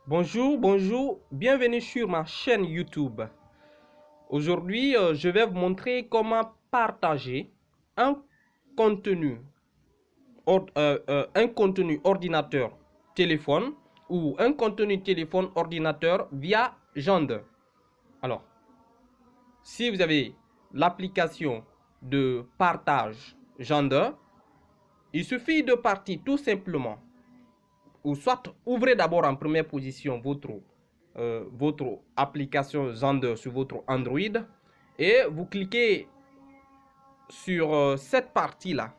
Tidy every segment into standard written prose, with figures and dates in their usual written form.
Bonjour, bienvenue sur ma chaîne YouTube. Aujourd'hui, je vais vous montrer comment partager un contenu, un contenu ordinateur téléphone ou un contenu téléphone ordinateur via Gender. Alors, si vous avez l'application de partage Gender, il suffit de partir tout simplement, ou soit ouvrez d'abord en première position votre application Xender sur votre Android et vous cliquez sur cette partie là.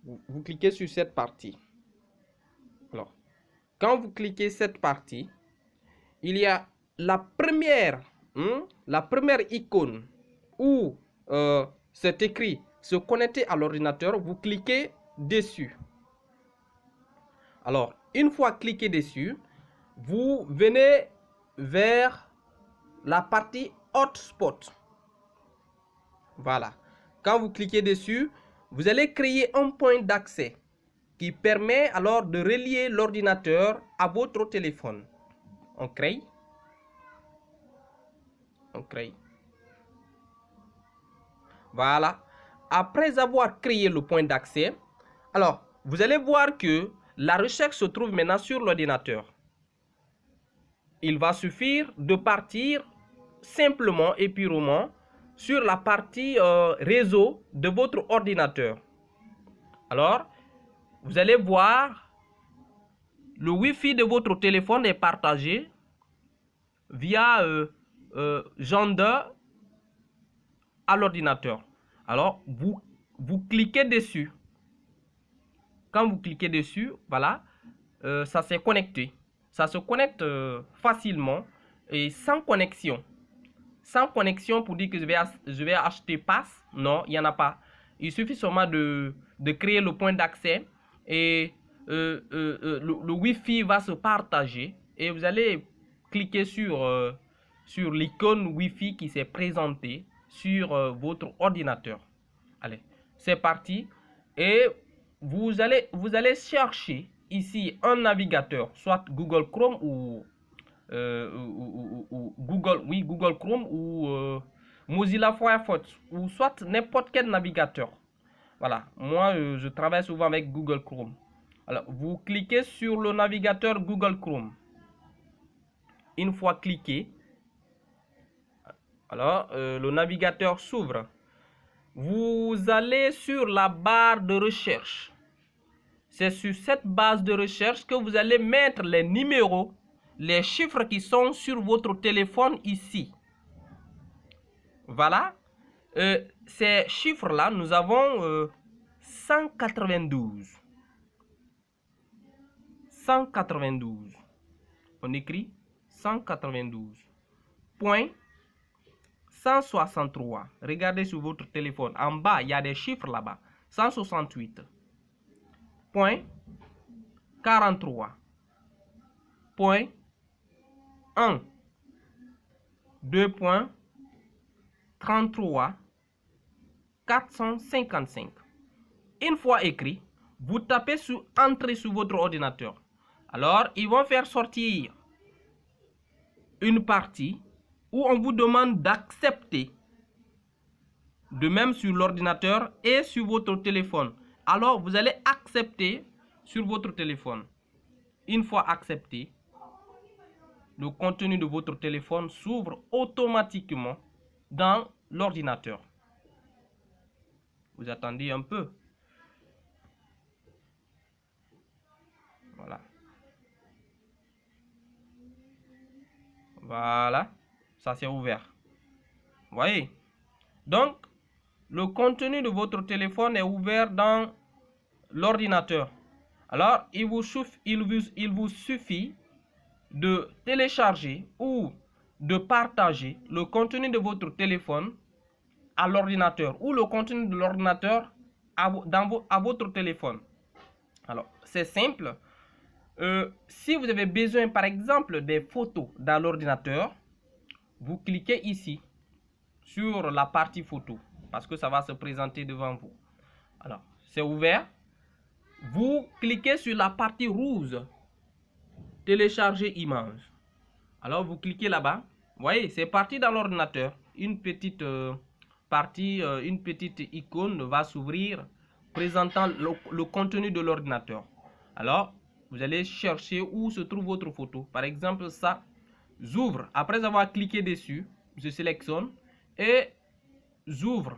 Vous cliquez sur cette partie. Alors, quand vous cliquez cette partie, il y a la première icône où c'est écrit se connecter à l'ordinateur. Vous cliquez dessus. Alors, une fois cliqué dessus, vous venez vers la partie hotspot. Voilà. Quand vous cliquez dessus, vous allez créer un point d'accès qui permet alors de relier l'ordinateur à votre téléphone. On crée. Voilà. Après avoir créé le point d'accès, alors vous allez voir que la recherche se trouve maintenant sur l'ordinateur. Il va suffire de partir simplement et purement sur la partie réseau de votre ordinateur. Alors, vous allez voir le Wi-Fi de votre téléphone est partagé via Gender à l'ordinateur. Alors, vous cliquez dessus. Quand vous cliquez dessus, voilà, ça s'est connecté. Ça se connecte facilement et sans connexion. Sans connexion pour dire que je vais acheter passe. Non, il n'y en a pas. Il suffit seulement de créer le point d'accès et le Wi-Fi va se partager et vous allez cliquer sur l'icône Wi-Fi qui s'est présentée sur votre ordinateur. Allez, c'est parti. Et vous allez chercher ici un navigateur, soit Google Chrome ou Google Chrome ou Mozilla Firefox ou soit n'importe quel navigateur. Voilà, moi je travaille souvent avec Google Chrome. Alors, vous cliquez sur le navigateur Google Chrome. Une fois cliqué, alors le navigateur s'ouvre. Vous allez sur la barre de recherche. C'est sur cette base de recherche que vous allez mettre les numéros, les chiffres qui sont sur votre téléphone ici. Voilà. Ces chiffres-là, nous avons 192. 192. On écrit 192. Point 163. Regardez sur votre téléphone. En bas, il y a des chiffres là-bas. 168. Point 43. Point 1. 2 points 33 455. Une fois écrit, vous tapez sur Entrée sur votre ordinateur. Alors, ils vont faire sortir une partie où on vous demande d'accepter. De même sur l'ordinateur et sur votre téléphone. Alors, vous allez accepter sur votre téléphone. Une fois accepté, le contenu de votre téléphone s'ouvre automatiquement dans l'ordinateur. Vous attendez un peu. Voilà. Voilà. Ça s'est ouvert. Vous voyez? Donc, le contenu de votre téléphone est ouvert dans l'ordinateur. Alors, il vous suffit de télécharger ou de partager le contenu de votre téléphone à l'ordinateur ou le contenu de l'ordinateur à votre téléphone. Alors, c'est simple. Si vous avez besoin, par exemple, des photos dans l'ordinateur, vous cliquez ici sur la partie photo parce que ça va se présenter devant vous. Alors, c'est ouvert. Vous cliquez sur la partie rouge. télécharger image. Alors vous cliquez là-bas. Vous voyez, c'est parti dans l'ordinateur. Une petite une petite icône va s'ouvrir présentant le contenu de l'ordinateur. Alors, vous allez chercher où se trouve votre photo. Par exemple, ça, j'ouvre. Après avoir cliqué dessus, je sélectionne et j'ouvre.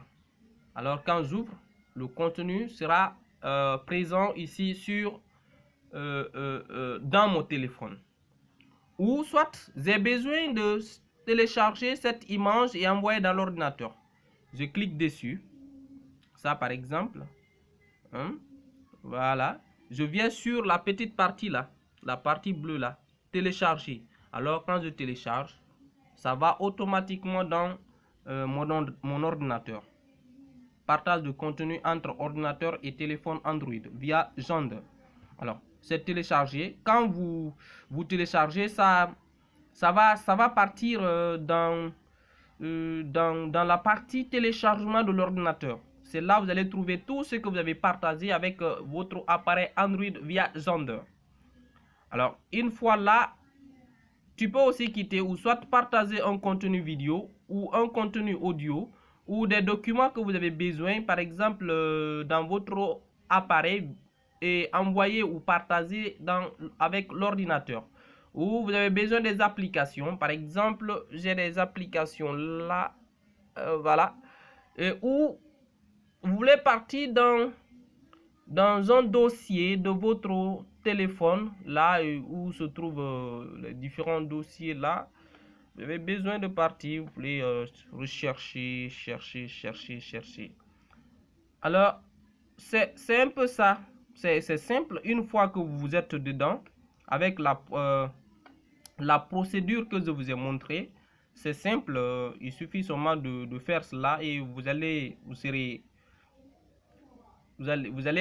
Alors, quand j'ouvre, le contenu sera présent ici sur dans mon téléphone. Ou soit, j'ai besoin de télécharger cette image et envoyer dans l'ordinateur. Je clique dessus. Ça, par exemple. Voilà. Je viens sur la petite partie là. La partie bleue là. Télécharger. Alors, quand je télécharge, ça va automatiquement dans mon ordinateur. Partage de contenu entre ordinateur et téléphone Android via Zender. Alors, c'est téléchargé. Quand vous téléchargez, ça va partir dans la partie téléchargement de l'ordinateur. C'est là que vous allez trouver tout ce que vous avez partagé avec votre appareil Android via Zender. Alors, une fois là, tu peux aussi quitter ou soit partager un contenu vidéo ou un contenu audio ou des documents que vous avez besoin, par exemple, dans votre appareil et envoyer ou partager avec l'ordinateur. Ou vous avez besoin des applications, par exemple, j'ai des applications là, voilà, ou vous voulez partir dans un dossier de votre téléphone, là où se trouvent les différents dossiers là. Vous avez besoin de partir, vous voulez rechercher, chercher. Alors, c'est un peu ça. C'est simple. Une fois que vous êtes dedans, avec la procédure que je vous ai montrée, c'est simple. Il suffit seulement de faire cela et vous allez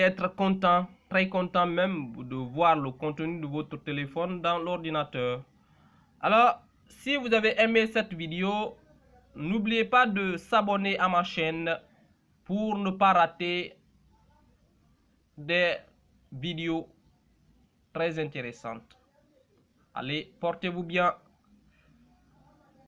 être content, très content même de voir le contenu de votre téléphone dans l'ordinateur. Alors, si vous avez aimé cette vidéo, n'oubliez pas de s'abonner à ma chaîne pour ne pas rater des vidéos très intéressantes. Allez, portez-vous bien.